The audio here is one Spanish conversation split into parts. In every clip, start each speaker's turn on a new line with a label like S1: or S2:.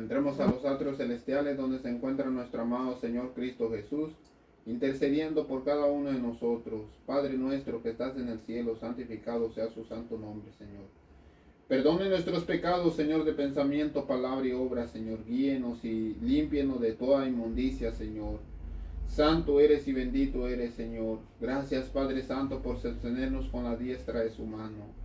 S1: Entremos a los atrios celestiales donde se encuentra nuestro amado Señor Cristo Jesús, intercediendo por cada uno de nosotros. Padre nuestro que estás en el cielo, santificado sea su santo nombre, Señor. Perdone nuestros pecados, Señor, de pensamiento, palabra y obra, Señor. Guíenos y límpienos de toda inmundicia, Señor. Santo eres y bendito eres, Señor. Gracias, Padre Santo, por sostenernos con la diestra de su mano.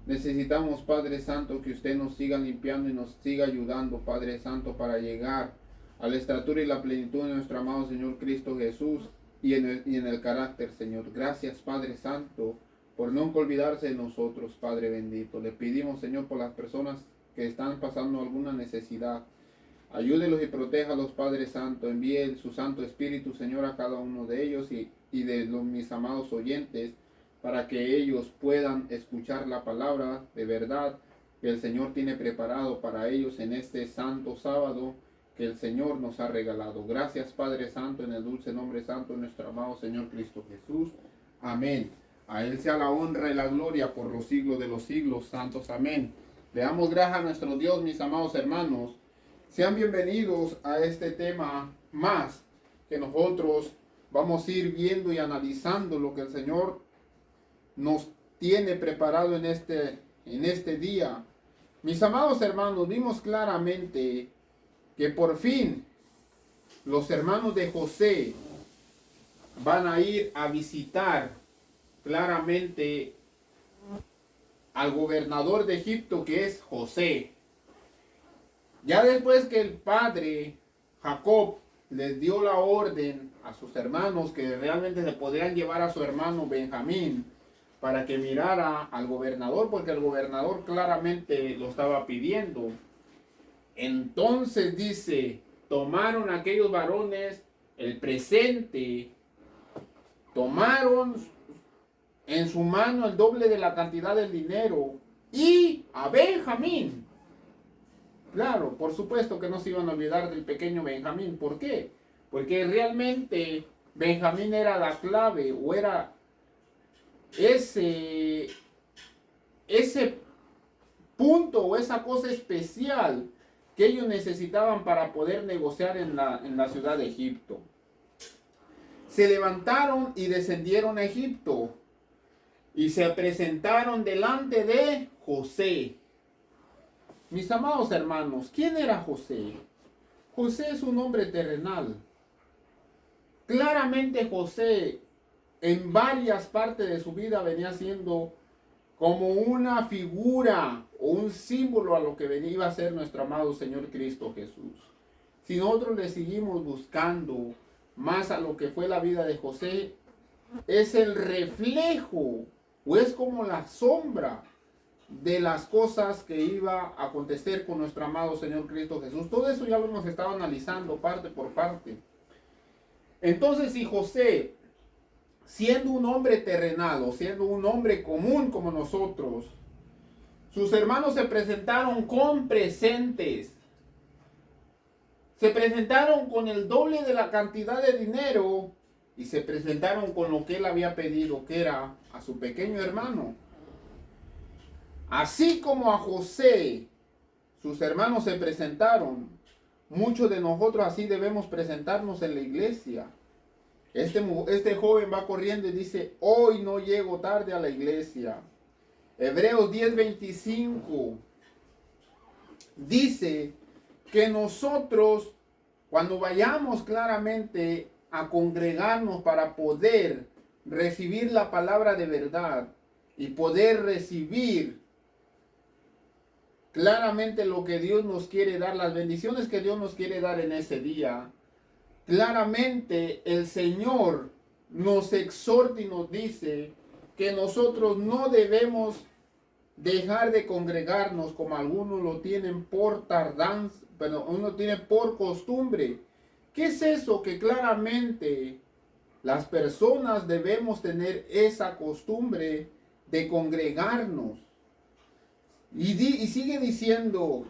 S1: Necesitamos, Padre Santo, que usted nos siga limpiando y nos siga ayudando, Padre Santo, para llegar a la estatura y la plenitud de nuestro amado Señor Cristo Jesús y en el carácter, Señor. Gracias, Padre Santo, por nunca olvidarse de nosotros, Padre bendito. Le pedimos, Señor, por las personas que están pasando alguna necesidad. Ayúdelos y protéjalos, Padre Santo. Envíe su Santo Espíritu, Señor, a cada uno de ellos y de mis amados oyentes, para que ellos puedan escuchar la palabra de verdad que el Señor tiene preparado para ellos en este santo sábado que el Señor nos ha regalado. Gracias, Padre Santo, en el dulce nombre santo de nuestro amado Señor Cristo Jesús. Amén. A Él sea la honra y la gloria por los siglos de los siglos santos. Amén. Le damos gracias a nuestro Dios, mis amados hermanos. Sean bienvenidos a este tema más que nosotros vamos a ir viendo y analizando lo que el Señor nos tiene preparado en este día. Mis amados hermanos, vimos claramente que por fin los hermanos de José van a ir a visitar claramente al gobernador de Egipto, que es José. Ya después que el padre Jacob les dio la orden a sus hermanos que realmente se podrían llevar a su hermano Benjamín para que mirara al gobernador, porque el gobernador claramente lo estaba pidiendo. Entonces dice, tomaron aquellos varones el presente, tomaron en su mano el doble de la cantidad del dinero y a Benjamín. Claro, por supuesto que no se iban a olvidar del pequeño Benjamín. ¿Por qué? Porque realmente Benjamín era la clave, o era ese punto o esa cosa especial que ellos necesitaban para poder negociar en la ciudad de Egipto. Se levantaron y descendieron a Egipto y se presentaron delante de José. Mis amados hermanos, ¿quién era José? José es un hombre terrenal. Claramente José en varias partes de su vida venía siendo como una figura o un símbolo a lo que venía a ser nuestro amado Señor Cristo Jesús. Si nosotros le seguimos buscando más a lo que fue la vida de José, es el reflejo o es como la sombra de las cosas que iba a acontecer con nuestro amado Señor Cristo Jesús. Todo eso ya lo hemos estado analizando parte por parte. Entonces, si José, siendo un hombre terrenal o siendo un hombre común como nosotros, sus hermanos se presentaron con presentes, se presentaron con el doble de la cantidad de dinero y se presentaron con lo que él había pedido, que era a su pequeño hermano. Así como a José, sus hermanos se presentaron, muchos de nosotros así debemos presentarnos en la iglesia. Este joven va corriendo y dice, hoy no llego tarde a la iglesia. Hebreos 10:25 dice que nosotros, cuando vayamos claramente a congregarnos para poder recibir la palabra de verdad y poder recibir claramente lo que Dios nos quiere dar, las bendiciones que Dios nos quiere dar en ese día, claramente el Señor nos exhorta y nos dice que nosotros no debemos dejar de congregarnos como algunos lo tienen por tardanza, pero uno tiene por costumbre. ¿Qué es eso? Que claramente las personas debemos tener esa costumbre de congregarnos. Y sigue diciendo,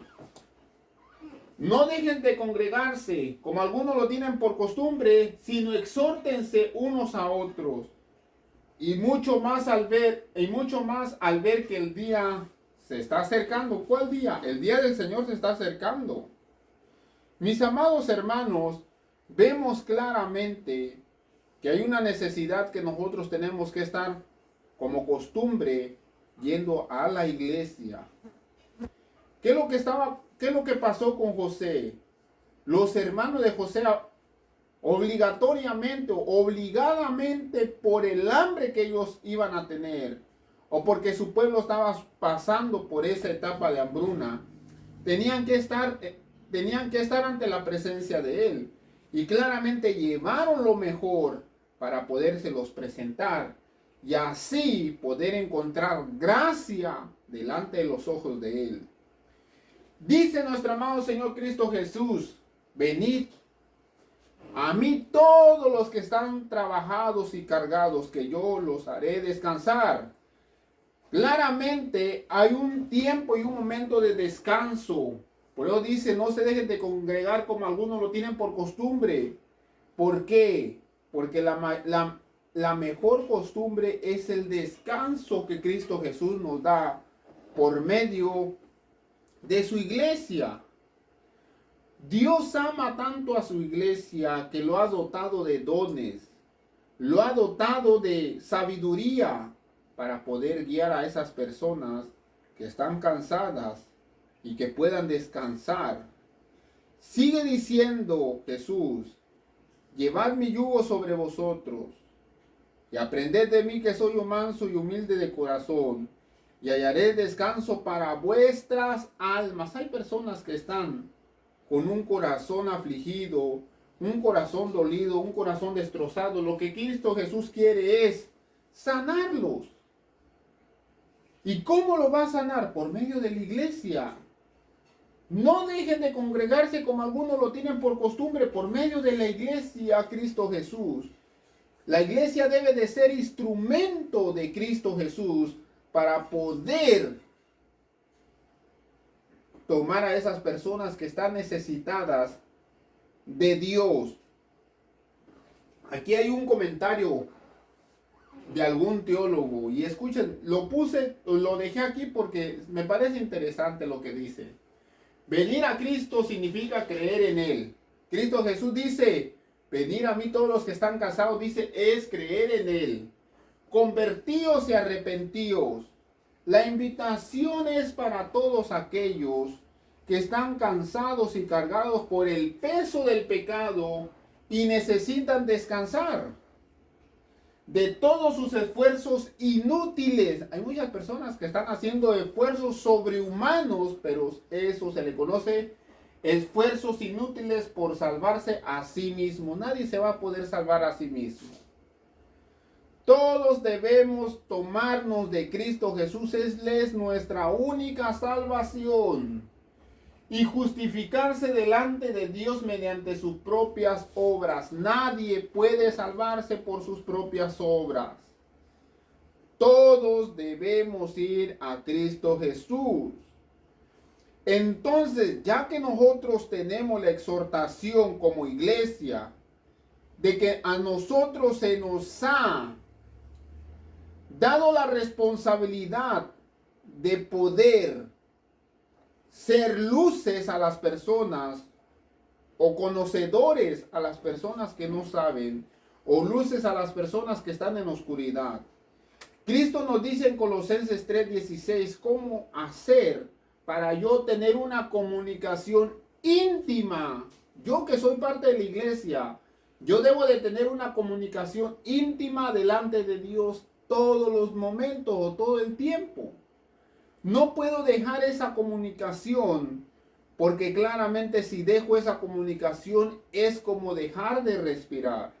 S1: no dejen de congregarse como algunos lo tienen por costumbre, sino exhórtense unos a otros. Y mucho más al ver que el día se está acercando. ¿Cuál día? El día del Señor se está acercando. Mis amados hermanos, vemos claramente que hay una necesidad que nosotros tenemos que estar como costumbre yendo a la iglesia. ¿Qué es lo que pasó con José? Los hermanos de José obligatoriamente o obligadamente por el hambre que ellos iban a tener o porque su pueblo estaba pasando por esa etapa de hambruna, tenían que estar ante la presencia de él y claramente llevaron lo mejor para podérselos presentar y así poder encontrar gracia delante de los ojos de él. Dice nuestro amado Señor Cristo Jesús: venid a mí todos los que están trabajados y cargados, que yo los haré descansar. Claramente hay un tiempo y un momento de descanso. Por eso dice: no se dejen de congregar como algunos lo tienen por costumbre. ¿Por qué? Porque la mejor costumbre es el descanso que Cristo Jesús nos da por medio de su iglesia. Dios ama tanto a su iglesia que lo ha dotado de dones, lo ha dotado de sabiduría para poder guiar a esas personas que están cansadas y que puedan descansar. Sigue diciendo Jesús: llevad mi yugo sobre vosotros y aprended de mí, que soy manso y humilde de corazón, y hallaré descanso para vuestras almas. Hay personas que están con un corazón afligido, un corazón dolido, un corazón destrozado. Lo que Cristo Jesús quiere es sanarlos. ¿Y cómo lo va a sanar? Por medio de la iglesia. No dejen de congregarse como algunos lo tienen por costumbre. Por medio de la iglesia, Cristo Jesús. La iglesia debe de ser instrumento de Cristo Jesús para poder tomar a esas personas que están necesitadas de Dios. Aquí hay un comentario de algún teólogo y escuchen, lo dejé aquí porque me parece interesante lo que dice. Venir a Cristo significa creer en Él. Cristo Jesús dice: venir a mí todos los que están cansados, dice, es creer en Él. Convertíos y arrepentíos. La invitación es para todos aquellos que están cansados y cargados por el peso del pecado y necesitan descansar de todos sus esfuerzos inútiles. Hay muchas personas que están haciendo esfuerzos sobrehumanos, pero eso se le conoce esfuerzos inútiles por salvarse a sí mismo. Nadie se va a poder salvar a sí mismo. Todos debemos tomarnos de Cristo Jesús. Él es nuestra única salvación. Y justificarse delante de Dios mediante sus propias obras. Nadie puede salvarse por sus propias obras. Todos debemos ir a Cristo Jesús. Entonces, ya que nosotros tenemos la exhortación como iglesia de que a nosotros se nos ha dado la responsabilidad de poder ser luces a las personas o conocedores a las personas que no saben, o luces a las personas que están en oscuridad. Cristo nos dice en Colosenses 3:16 cómo hacer para yo tener una comunicación íntima. Yo que soy parte de la iglesia, yo debo de tener una comunicación íntima delante de Dios todos los momentos o todo el tiempo. No puedo dejar esa comunicación, porque claramente si dejo esa comunicación es como dejar de respirar.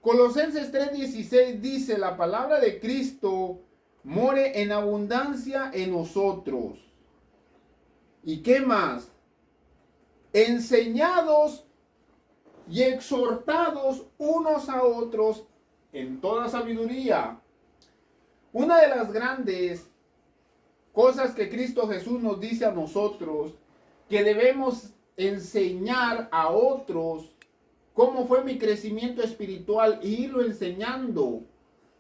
S1: Colosenses 3:16 dice: la palabra de Cristo more en abundancia en nosotros. ¿Y qué más? Enseñados y exhortados unos a otros en toda sabiduría. Una de las grandes cosas que Cristo Jesús nos dice a nosotros, que debemos enseñar a otros cómo fue mi crecimiento espiritual e irlo enseñando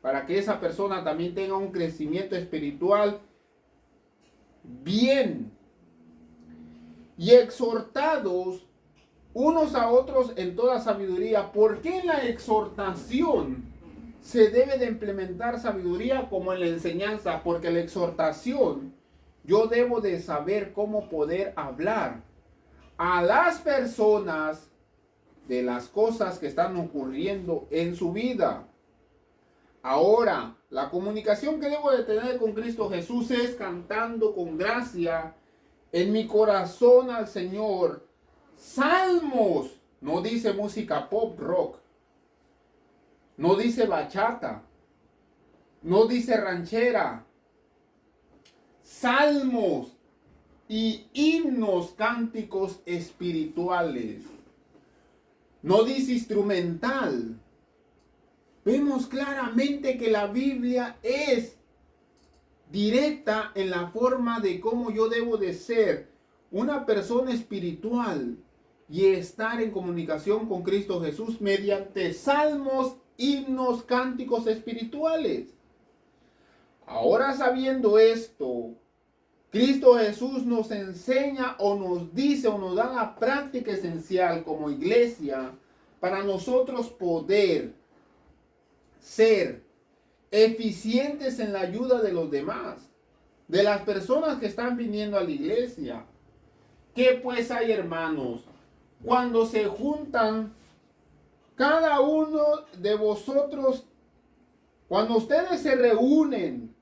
S1: para que esa persona también tenga un crecimiento espiritual bien. Y exhortados unos a otros en toda sabiduría. ¿Por qué en la exhortación se debe de implementar sabiduría como en la enseñanza? Porque la exhortación, yo debo de saber cómo poder hablar a las personas de las cosas que están ocurriendo en su vida. Ahora, la comunicación que debo de tener con Cristo Jesús es cantando con gracia en mi corazón al Señor salmos. No dice música pop rock, no dice bachata, no dice ranchera. Salmos y himnos, cánticos espirituales. No dice instrumental. Vemos claramente que la Biblia es directa en la forma de cómo yo debo de ser una persona espiritual y estar en comunicación con Cristo Jesús mediante salmos, himnos, cánticos espirituales. Ahora, sabiendo esto, Cristo Jesús nos enseña o nos dice o nos da la práctica esencial como iglesia para nosotros poder ser eficientes en la ayuda de los demás, de las personas que están viniendo a la iglesia. ¿Qué pues hay, hermanos? Cuando se juntan cada uno de vosotros, cuando ustedes se reúnen,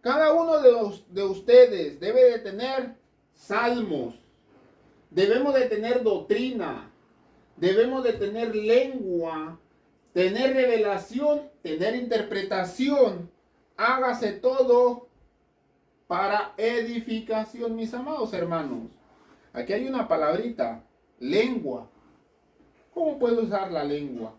S1: cada uno de ustedes debe de tener salmos, debemos de tener doctrina, debemos de tener lengua, tener revelación, tener interpretación. Hágase todo para edificación, mis amados hermanos. Aquí hay una palabrita, lengua. ¿Cómo puedo usar la lengua?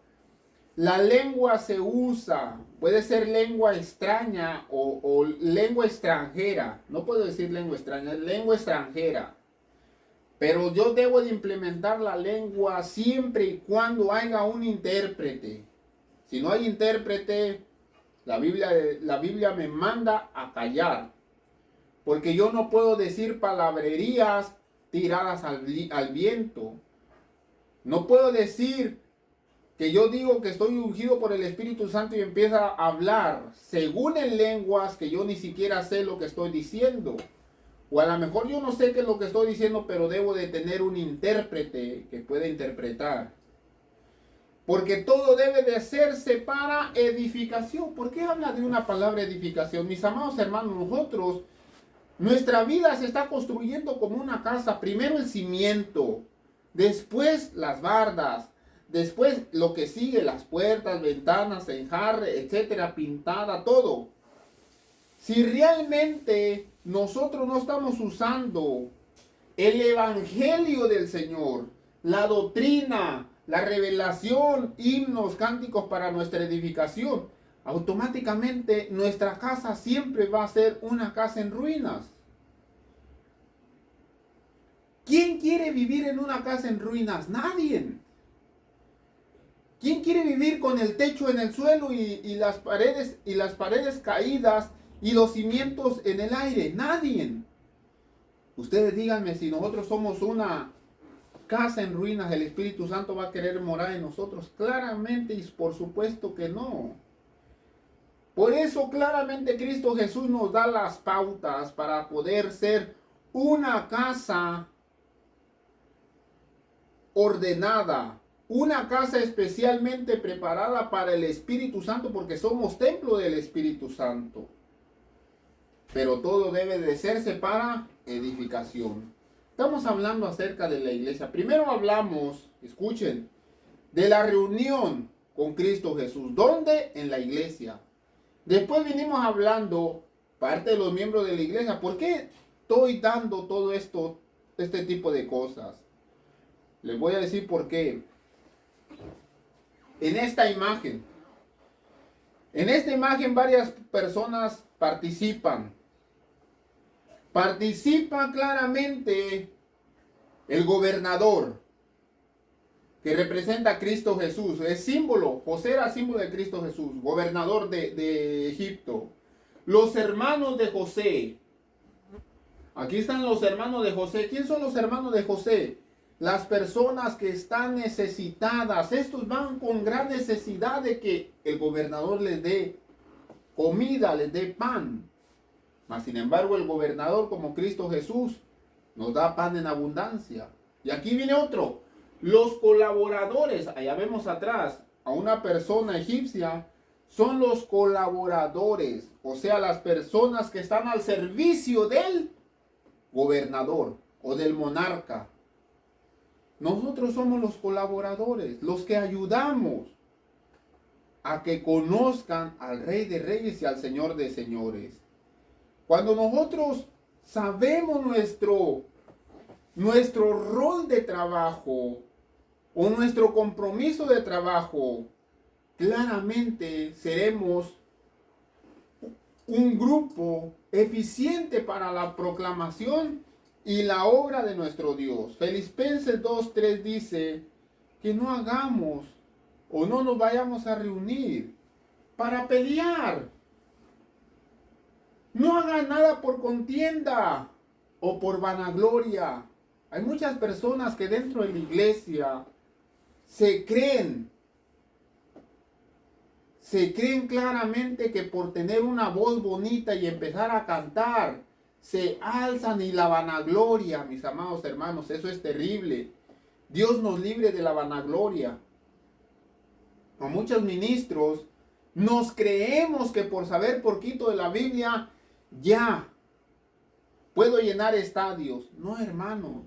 S1: La lengua se usa, puede ser lengua extraña o lengua extranjera. No puedo decir lengua extraña, es lengua extranjera. Pero yo debo de implementar la lengua siempre y cuando haya un intérprete. Si no hay intérprete, la Biblia me manda a callar. Porque yo no puedo decir palabrerías tiradas al viento. No puedo decir que yo digo que estoy ungido por el Espíritu Santo y empieza a hablar según en lenguas que yo ni siquiera sé lo que estoy diciendo. O a lo mejor yo no sé qué es lo que estoy diciendo, pero debo de tener un intérprete que pueda interpretar. Porque todo debe de hacerse para edificación. ¿Por qué habla de una palabra edificación? Mis amados hermanos, nosotros, nuestra vida se está construyendo como una casa. Primero el cimiento, después las bardas, después lo que sigue, las puertas, ventanas, enjarre, etcétera, pintada, todo. Si realmente nosotros no estamos usando el evangelio del Señor, la doctrina, la revelación, himnos, cánticos para nuestra edificación, automáticamente nuestra casa siempre va a ser una casa en ruinas. ¿Quién quiere vivir en una casa en ruinas? Nadie. ¿Quién quiere vivir con el techo en el suelo y las paredes caídas y los cimientos en el aire? Nadie. Ustedes díganme, si nosotros somos una casa en ruinas, ¿el Espíritu Santo va a querer morar en nosotros? Claramente y por supuesto que no. Por eso claramente Cristo Jesús nos da las pautas para poder ser una casa ordenada, una casa especialmente preparada para el Espíritu Santo, porque somos templo del Espíritu Santo. Pero todo debe de hacerse para edificación. Estamos hablando acerca de la iglesia. Primero hablamos, escuchen, de la reunión con Cristo Jesús. ¿Dónde? En la iglesia. Después vinimos hablando, parte de los miembros de la iglesia. ¿Por qué estoy dando todo esto, este tipo de cosas? Les voy a decir por qué. En esta imagen varias personas participan. Participa claramente el gobernador, que representa a Cristo Jesús. Es símbolo, José era símbolo de Cristo Jesús, gobernador de Egipto. Los hermanos de José. Aquí están los hermanos de José. ¿Quién son los hermanos de José? las personas que están necesitadas. Estos van con gran necesidad de que el gobernador les dé comida, les dé pan. Mas sin embargo, el gobernador, como Cristo Jesús, nos da pan en abundancia. Y aquí viene otro. Los colaboradores, allá vemos atrás a una persona egipcia, son los colaboradores, o sea, las personas que están al servicio del gobernador o del monarca. Nosotros somos los colaboradores, los que ayudamos a que conozcan al Rey de Reyes y al Señor de Señores. Cuando nosotros sabemos nuestro rol de trabajo o nuestro compromiso de trabajo, claramente seremos un grupo eficiente para la proclamación y la obra de nuestro Dios. Filipenses 2:3 dice que no hagamos o no nos vayamos a reunir para pelear. No hagan nada por contienda o por vanagloria. Hay muchas personas que dentro de la iglesia se creen claramente que por tener una voz bonita y empezar a cantar, se alzan y la vanagloria, mis amados hermanos, eso es terrible. Dios nos libre de la vanagloria. A muchos ministros nos creemos que por saber poquito de la Biblia, ya puedo llenar estadios. No, hermanos.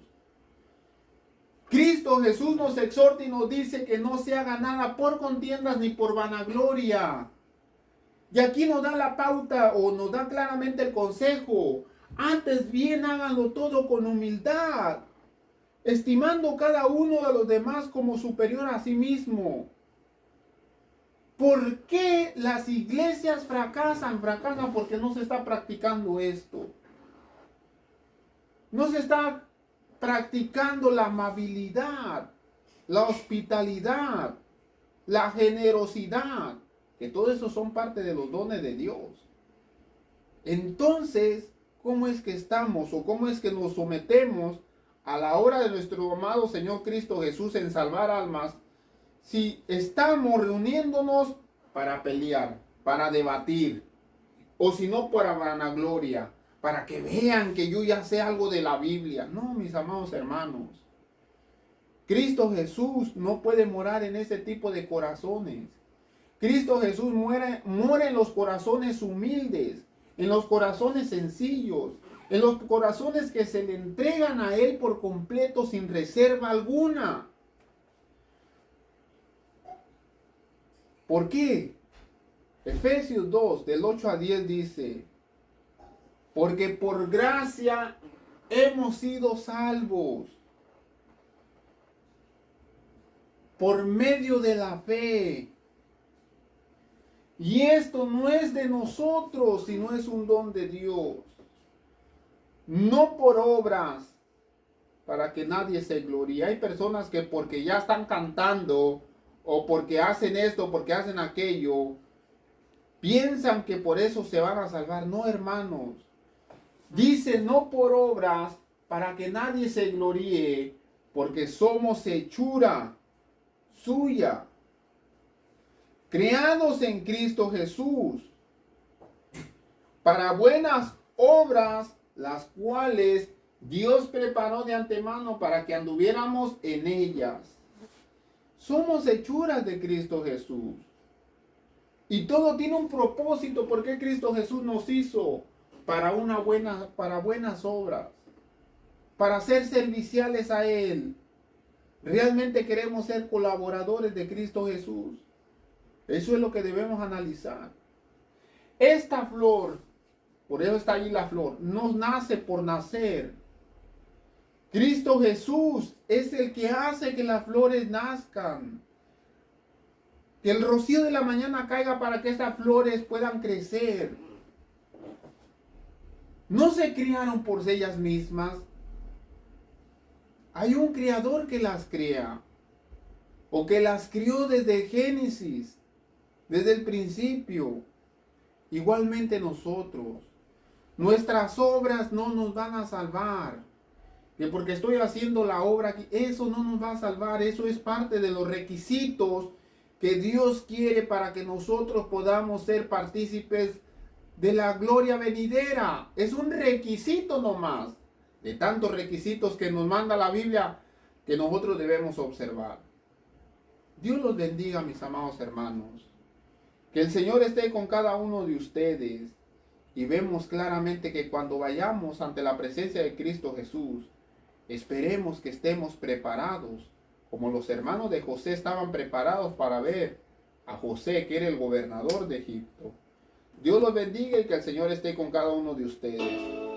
S1: Cristo Jesús nos exhorta y nos dice que no se haga nada por contiendas ni por vanagloria. Y aquí nos da la pauta o nos da claramente el consejo. Antes bien háganlo todo con humildad, estimando cada uno de los demás como superior a sí mismo. ¿Por qué las iglesias fracasan? Fracasan porque no se está practicando esto. No se está practicando la amabilidad, la hospitalidad, la generosidad, que todo eso son parte de los dones de Dios. Entonces, ¿cómo es que estamos o cómo es que nos sometemos a la obra de nuestro amado Señor Cristo Jesús en salvar almas si estamos reuniéndonos para pelear, para debatir, o si no para vanagloria, para que vean que yo ya sé algo de la Biblia? No, mis amados hermanos. Cristo Jesús no puede morar en ese tipo de corazones. Cristo Jesús muere en los corazones humildes, en los corazones sencillos, en los corazones que se le entregan a Él por completo sin reserva alguna. ¿Por qué? Efesios 2, del 8 a 10 dice: porque por gracia hemos sido salvos por medio de la fe. Y esto no es de nosotros, sino es un don de Dios. No por obras, para que nadie se gloríe. Hay personas que porque ya están cantando, o porque hacen esto, porque hacen aquello, piensan que por eso se van a salvar. No, hermanos. Dice no por obras, para que nadie se gloríe, porque somos hechura suya, creados en Cristo Jesús, para buenas obras, las cuales Dios preparó de antemano para que anduviéramos en ellas. Somos hechuras de Cristo Jesús. Y todo tiene un propósito. Porque Cristo Jesús nos hizo para buenas obras, para ser serviciales a Él. ¿Realmente queremos ser colaboradores de Cristo Jesús? Eso es lo que debemos analizar. Esta flor, por eso está ahí la flor, no nace por nacer. Cristo Jesús es el que hace que las flores nazcan. Que el rocío de la mañana caiga para que estas flores puedan crecer. No se criaron por ellas mismas. Hay un creador que las crea, o que las crió desde Génesis, desde el principio. Igualmente nosotros. Nuestras obras no nos van a salvar. que porque estoy haciendo la obra aquí, eso no nos va a salvar. Eso es parte de los requisitos que Dios quiere para que nosotros podamos ser partícipes de la gloria venidera. Es un requisito nomás, de tantos requisitos que nos manda la Biblia que nosotros debemos observar. Dios los bendiga, mis amados hermanos. Que el Señor esté con cada uno de ustedes. Y vemos claramente que cuando vayamos ante la presencia de Cristo Jesús, esperemos que estemos preparados, como los hermanos de José estaban preparados para ver a José, que era el gobernador de Egipto. Dios los bendiga y que el Señor esté con cada uno de ustedes.